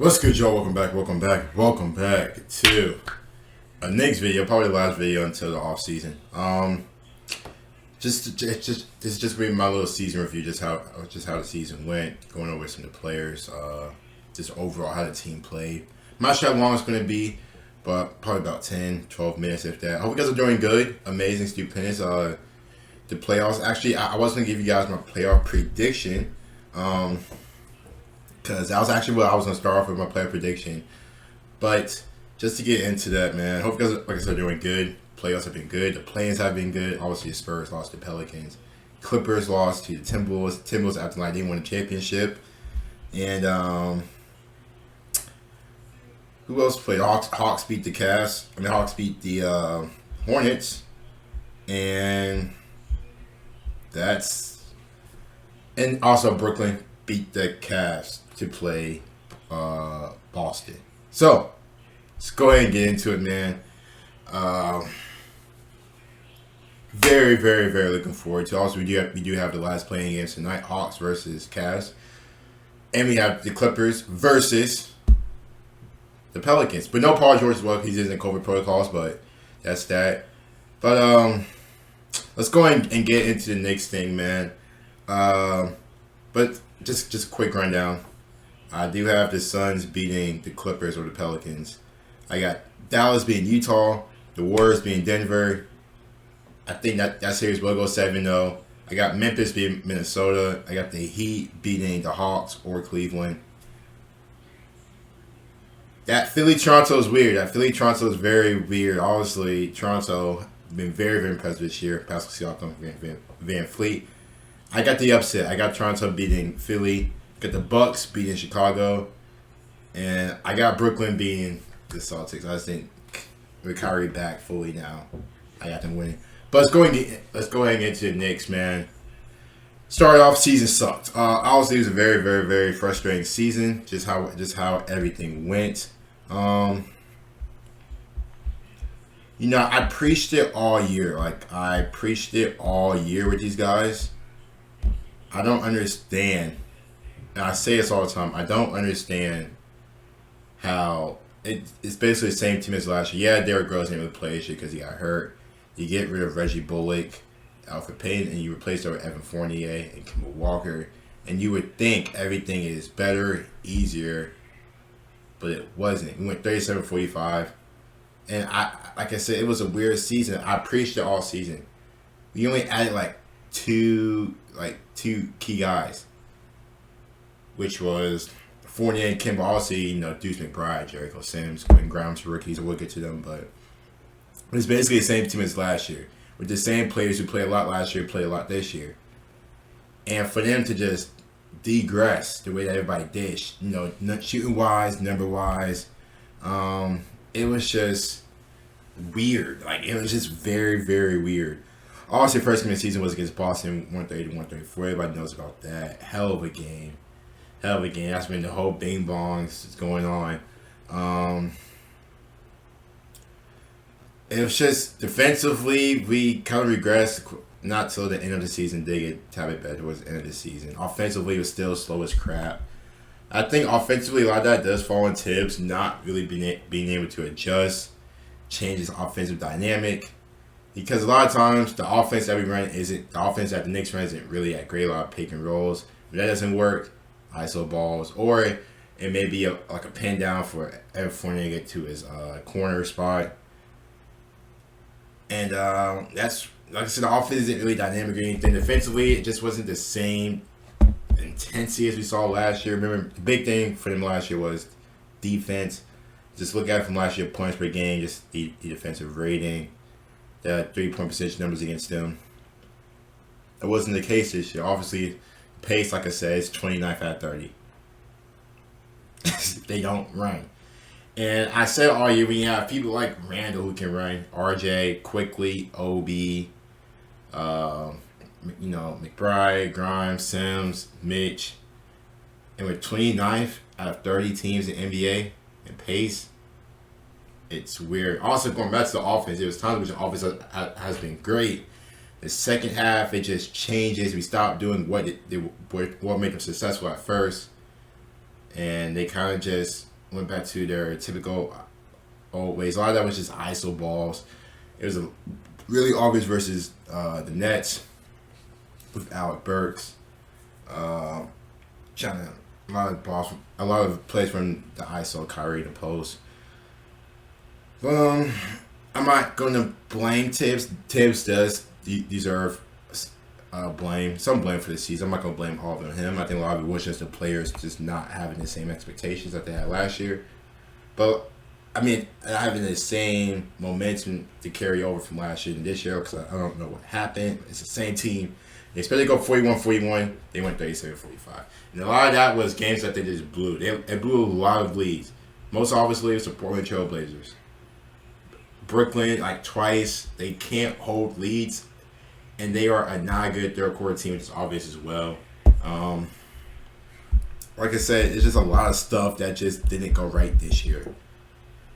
What's good, y'all? Welcome back to a Knicks video, probably the last video until the off season. This is just being my little season review, just how the season went, going over some of the players, just overall how the team played. I'm not sure how long it's going to be, but probably about 10, 12 minutes if that. I hope you guys are doing good, amazing, stupendous. The playoffs. Actually, I was going to give you guys my playoff prediction. Because that was actually what I was going to start off with, my player prediction. But just to get into that, man, hope you guys, like I said, are doing good. Playoffs have been good. The play-ins have been good. Obviously, the Spurs lost to the Pelicans. Clippers lost to the Timberwolves. Timberwolves after like they won the championship. And who else played? Hawks beat the Cavs. Hawks beat the Hornets. And also Brooklyn beat the Cavs to play Boston. So let's go ahead and get into it, man. Very, very, very looking forward to. Also, we do have the last playing games tonight: Hawks versus Cavs, and we have the Clippers versus the Pelicans. But no Paul George as well. He's in COVID protocols, but that's that. But let's go ahead and get into the Knicks thing, man. But just a quick rundown. I do have the Suns beating the Clippers or the Pelicans. I got Dallas beating Utah, the Warriors beating Denver. I think that series will go 7-0. I got Memphis beating Minnesota. I got the Heat beating the Hawks or Cleveland. That Philly-Toronto is weird. That Philly-Toronto is very weird. Obviously, Toronto been very, very impressive this year. Pascal Siakam, Van Fleet. I got the upset. I got Toronto beating Philly. Got the Bucks beating Chicago. And I got Brooklyn beating the Celtics. I just think with Kyrie back fully now, I got them winning. But let's go ahead and get to the Knicks, man. Started off, season sucked. Obviously, it was a very, very, very frustrating season. Just how everything went. I preached it all year. I preached it all year with these guys. I don't understand, and I say this all the time, I don't understand how it's basically the same team as last year. Yeah, Derrick Rose didn't really play this year because he got hurt. You get rid of Reggie Bullock, Alfred Payton, and you replace it with Evan Fournier and Kemba Walker, and you would think everything is better, easier, but it wasn't. We went 37-45, and like I said, it was a weird season. I preached it all season. We only added two key guys, which was Fournier and Kemba. Obviously, Deuce McBride, Jericho Sims, Quentin Grimes, rookies. We'll get to them, but it's basically the same team as last year, with the same players who played a lot last year, play a lot this year, and for them to just degress the way that everybody did, shooting wise, number wise, it was just weird. It was just very, very weird. Obviously, first game of the season was against Boston, 130-134. Everybody knows about that. Hell of a game. That's when the whole bing bongs is going on. It was just defensively, we kind of regressed. Not till the end of the season did get a bit better towards the end of the season. Offensively, it was still slow as crap. I think offensively, a lot of that does fall on Tibbs not really being able to adjust, change his offensive dynamic. Because a lot of times the offense that the Knicks run isn't really that great. A lot of pick and rolls. If that doesn't work, ISO balls, or it may be a pin down for Evan Fournier to get to his corner spot. And that's, like I said, the offense isn't really dynamic or anything. Defensively, it just wasn't the same intensity as we saw last year. Remember, the big thing for them last year was defense. Just look at it from last year, points per game, just the defensive rating. The 3-point percentage numbers against them. That wasn't the case this year. Obviously, pace, like I said, is 29th out of 30. They don't run. And I said all year, we have people like Randall who can run, RJ, quickly, OB, McBride, Grimes, Sims, Mitch. And with 29th out of 30 teams in NBA in pace, it's weird. Also, going back to the offense, there was times which the offense has been great. The second half, it just changes. We stop doing what made them successful at first, and they kind of just went back to their typical old ways. A lot of that was just ISO balls. It was a really obvious versus the Nets with Alec Burks. Trying to a lot of plays from the ISO, Kyrie, the post. I'm not going to blame Tibbs. Tibbs does deserve blame, some blame for the season. I'm not going to blame all of him. I think a lot of it was just the players just not having the same expectations that they had last year. But I mean, having the same momentum to carry over from last year and this year, because I don't know what happened. It's the same team. They expected to go 41-41. They went 37-45. And a lot of that was games that they just blew. They blew a lot of leads. Most obviously, it's the Portland Trail Blazers. Brooklyn, like twice, they can't hold leads. And they are a not good third quarter team, which is obvious as well. Like I said, it's just a lot of stuff that just didn't go right this year.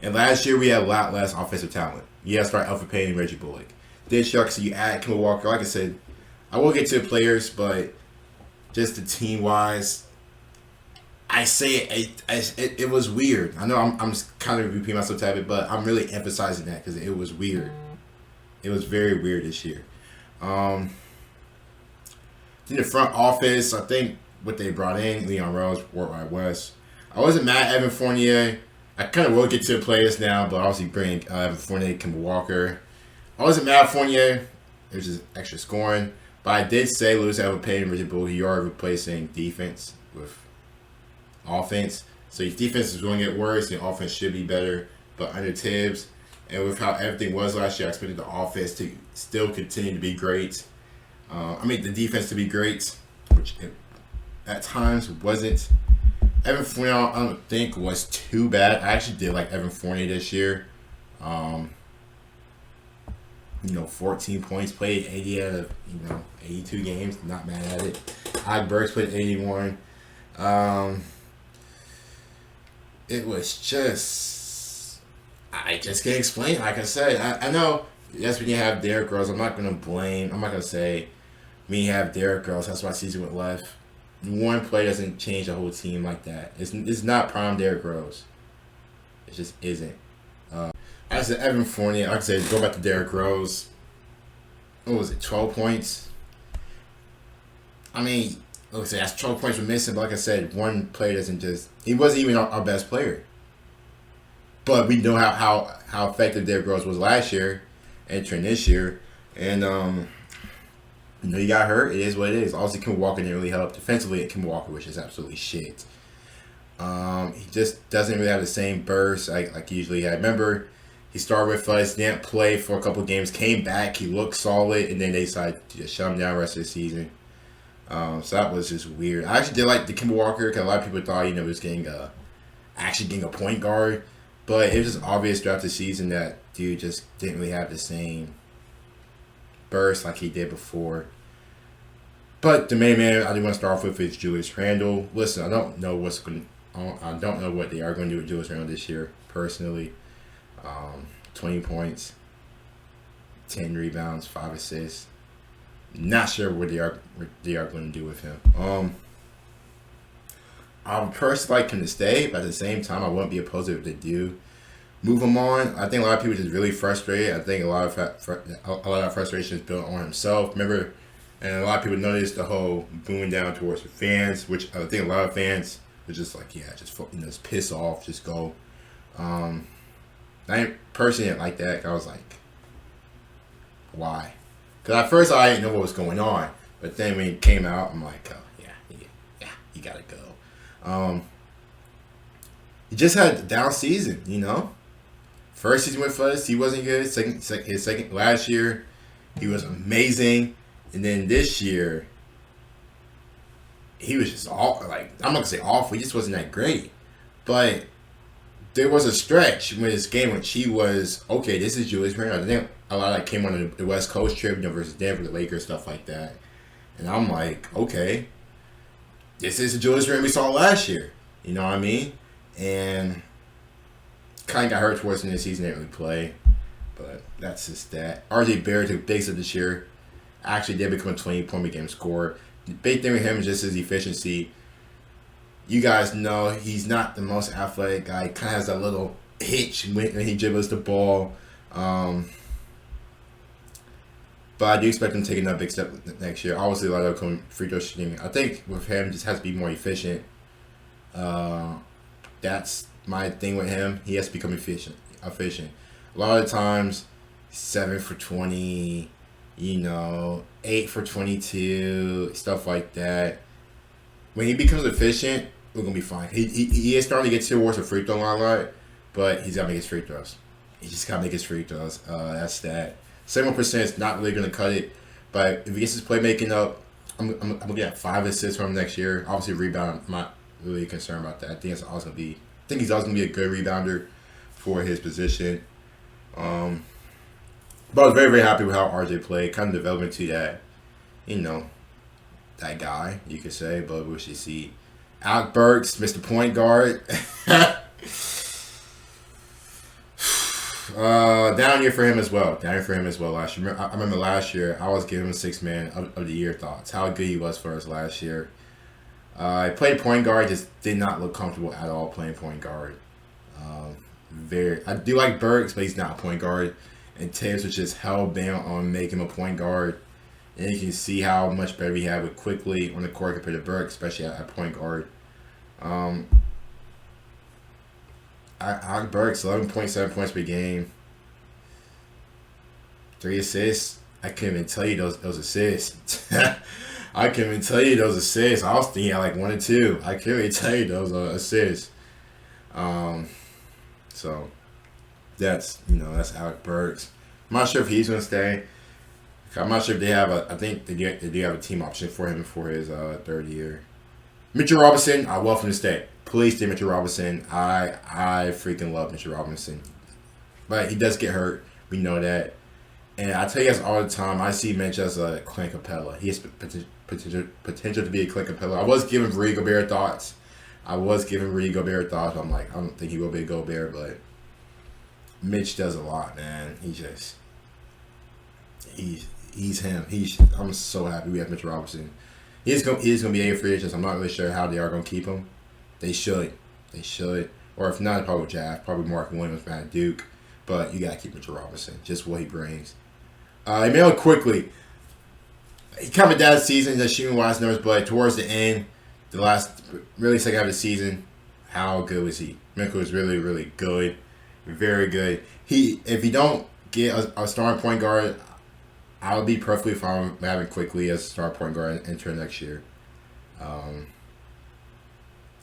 And last year, we had a lot less offensive talent. Yes, start Alpha Payne and Reggie Bullock. This year, you add Kemba Walker. Like I said, I will get to the players, but just the team-wise, I say it was weird. I know I'm kind of repeating myself a bit, but I'm really emphasizing that because it was weird. It was very weird this year. In the front office, I think what they brought in, Leon Rose, Worldwide West. I wasn't mad at Evan Fournier. I kind of will get to the players now, but obviously bring Evan Fournier, Kemba Walker. I wasn't mad at Fournier. It was just extra scoring. But I did say Lewis Alva-Payne and Richard Bullock, you are replacing defense with offense. So your defense is going to get worse, and your offense should be better. But under Tibbs, and with how everything was last year, I expected the offense to still continue to be great. The defense to be great, which it, at times wasn't. Evan Fournier, I don't think was too bad. I actually did like Evan Fournier this year. 14 points, played 80 out of 82 games. Not mad at it. Alec Burks played 81. It was just, I just can't explain. Like I said, I know. Yes, when you have Derrick Rose, I'm not gonna say when you have Derrick Rose, that's why season went left. One play doesn't change the whole team like that. It's not prime Derrick Rose. It just isn't. I said Evan Fournier. Like I said, go back to Derrick Rose. What was it? 12 points. Like I said, that's 12 points we're missing. But like I said, one player doesn't just. He wasn't even our best player. But we know how effective Derrick Rose was last year, entering this year, and he got hurt. It is what it is. Obviously, Kemba Walker didn't really help defensively. At Kemba Walker, which is absolutely shit. He just doesn't really have the same burst like he usually had. Remember, he started with us, didn't play for a couple games, came back, he looked solid, and then they decided to just shut him down the rest of the season. So that was just weird. I actually did like the Kemba Walker because a lot of people thought he was getting a point guard, but it was just obvious throughout the season that dude just didn't really have the same burst like he did before. But the main man I do want to start off with is Julius Randle. Listen, I don't know what they are going to do with Julius Randle this year personally. 20 points, 10 rebounds, 5 assists. Not sure what they are going to do with him. I would personally like him to stay, but at the same time, I wouldn't be opposed if they do move him on. I think a lot of people are just really frustrated. I think a lot of frustration is built on himself. Remember, and a lot of people noticed the whole booing down towards the fans, which I think a lot of fans were just like, yeah, just piss off, just go. I personally didn't like that. I was like, why? Because at first I didn't know what was going on, but then when it came out, I'm like, oh yeah, you gotta go. He just had a down season, First season with us, he wasn't good. His second last year, he was amazing, and then this year, he was just I'm not gonna say awful. He just wasn't that great, but there was a stretch when this game when she was okay. This is Julius Randle. I think a lot of that came on the West Coast trip, versus Denver, the Lakers, stuff like that. And I'm like, okay, this is the Julius Randle we saw last year. You know what I mean? And kind of got hurt towards the end of the season. Didn't really play, but that's just that. RJ Barrett, who big of this year, actually did become a 20-point per game scorer. The big thing with him is just his efficiency. You guys know he's not the most athletic guy. He kind of has that little hitch when he dribbles the ball. Um, but I do expect him to take another big step next year. Obviously, a lot of free throw shooting. I think with him, just has to be more efficient. Uh, that's my thing with him. He has to become efficient. Efficient. A lot of the times, 7 for 20, 8 for 22, stuff like that. When he becomes efficient, we're gonna be fine. He is starting to get towards the free throw line a lot, but he's gotta make his free throws. He just gotta make his free throws. That's that. 7% is not really gonna cut it, but if he gets his playmaking up, I'm looking at 5 assists from him next year. Obviously, rebound. I'm not really concerned about that. I think he's always gonna be a good rebounder for his position. But I was very, very happy with how RJ played. Kind of developing to that, that guy, you could say. But we should see Alec Burks, Mr. Point Guard. Down year for him as well. Last year. I remember last year I was giving him 6-man of the year thoughts. How good he was for us last year. I played point guard, just did not look comfortable at all playing point guard. I do like Burks, but he's not a point guard. And Tibbs was just hell bent on making him a point guard. And you can see how much better he had with quickly on the court compared to Burks, especially at point guard. Burks, 11.7 points per game, 3 assists. I couldn't even tell you those assists. I couldn't even tell you those assists. I was thinking like 1 or 2. I couldn't even tell you those assists. So that's Alec Burks. I'm not sure if he's gonna stay. I'm not sure if they have I think they do have a team option for him for his 3rd year. Mitchell Robertson, I love him to stay. Please stay Mitchell Robinson. I freaking love Mitchell Robinson. But he does get hurt. We know that. And I tell you guys all the time, I see Mitch as a Clint Capella. He has potential to be a Clint Capella. I was giving Rudy Gobert thoughts. I'm like, I don't think he will be a Gobert, but Mitch does a lot, man. He's him. I'm so happy we have Mitch Robinson. He's going to be a free agent. I'm not really sure how they are going to keep him. They should. Or if not, probably draft. Probably Mark Williams at Duke. But you got to keep Mitchell Robinson. Just what he brings. Emmanuel quickly. He coming down the season, just shooting wise numbers, but towards the end, the last, really second half of the season, how good was he? Emmanuel was really, really good. Very good. If you don't get a starting point guard, I would be perfectly fine with having quickly as a starting point guard enter next year.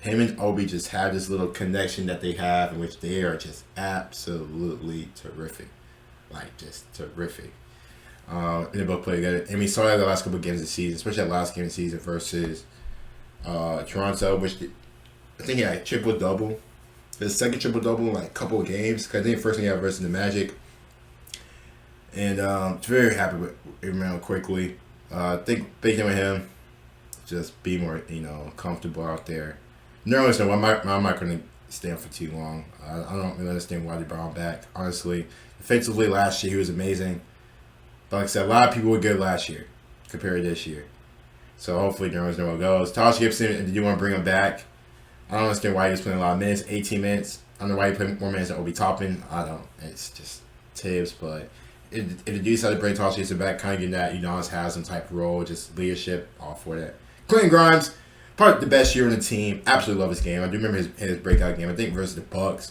Him and Obi just have this little connection that they have in which they are just absolutely terrific. Like, just terrific. And they both play together. And we saw that the last couple of games of the season, especially that last game of the season versus Toronto, which I think he had a triple-double. His second triple-double in like a couple of games. Because I think the first thing he had versus the Magic. And very happy with Emmanuel quickly. I think big thing with him, just be more, comfortable out there. Nervous, I'm not going to stay on for too long. I don't really understand why they brought him back, honestly. Defensively, last year, he was amazing. But like I said, a lot of people were good last year compared to this year. So hopefully, Nervous know where it goes. Taj Gibson, did you want to bring him back? I don't understand why he was playing a lot of minutes, 18 minutes. I don't know why he played more minutes than Obi Toppin. I don't. It's just Tibbs, but if the dude decided to bring Taj Gibson back, kind of getting that Udonis Haslam type role, just leadership, all for that. Quentin Grimes, probably the best year on the team. Absolutely love his game. I do remember his breakout game. I think versus the Bucks.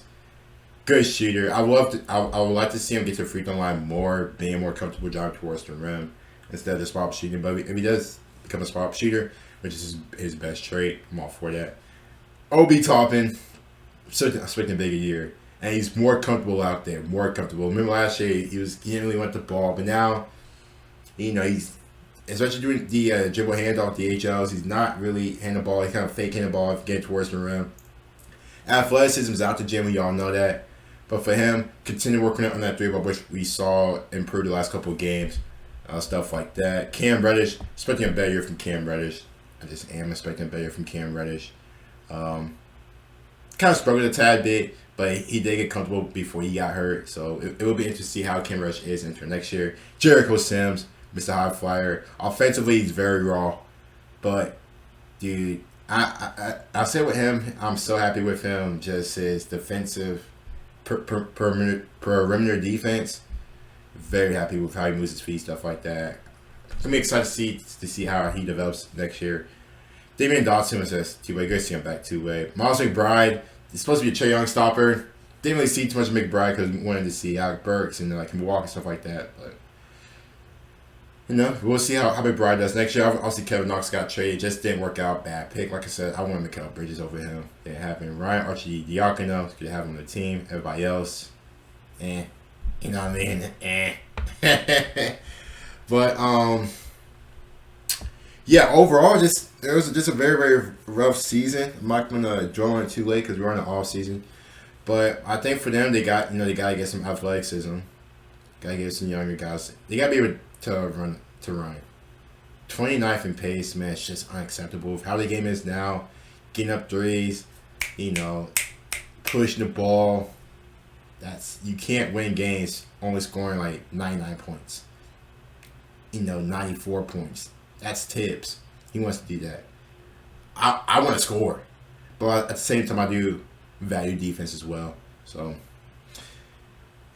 Good shooter. I would like to see him get to the free throw line more, being more comfortable driving towards the rim instead of the spot shooting. But if he does become a spot shooter, which is his best trait, I'm all for that. Obi Toppin, expecting a bigger year. And he's more comfortable out there, more comfortable. Remember last year, he didn't really want the ball. But now, he's, especially doing the dribble handoff, the HLs, he's not really handing the ball. He's kind of faking the ball, getting towards the rim. Athleticism is out the gym, we all know that. But for him, continue working on that 3-ball, which we saw improve the last couple of games. Stuff like that. Cam Reddish, expecting a better year from Cam Reddish. I just am expecting a better year from Cam Reddish. Kind of struggled a tad bit, but he did get comfortable before he got hurt. So it will be interesting to see how Cam Reddish is into next year. Jericho Sims, Mr. High Flyer. Offensively, he's very raw. But, dude, I said with him, I'm so happy with him. Just his defensive perimeter defense. Very happy with how he moves his feet, stuff like that. I'm excited to see how he develops next year. Damian Dotson was just two-way. Good to see him back two-way. Miles McBride is supposed to be a Trae Young stopper. Didn't really see too much of McBride because we wanted to see Alec Burks and like Milwaukee and stuff like that. But we'll see how McBride does next year. Obviously, Kevin Knox got traded. Just didn't work out. Bad pick. Like I said, I wanted Mikal Bridges over him. Didn't happen. Ryan Arcidiacono could have him on the team. Everybody else, you know what I mean? But yeah. Overall, it was just a very, very rough season. I'm not gonna draw on it too late because we're on the off season. But I think for them, they gotta get some athleticism. Gotta get some younger guys. They gotta be able to run. 29th in pace, man, it's just unacceptable. With how the game is now, getting up threes, pushing the ball. You can't win games only scoring like 99 points. 94 points. That's Tibbs. He wants to do that. I want to score, but at the same time, I do value defense as well. So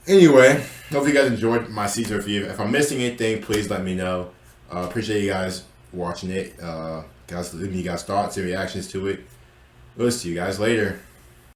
anyway, hope you guys enjoyed my season review. If I'm missing anything, please let me know. Appreciate you guys watching it. Guys, leave me you guys thoughts and reactions to it. We'll see you guys later.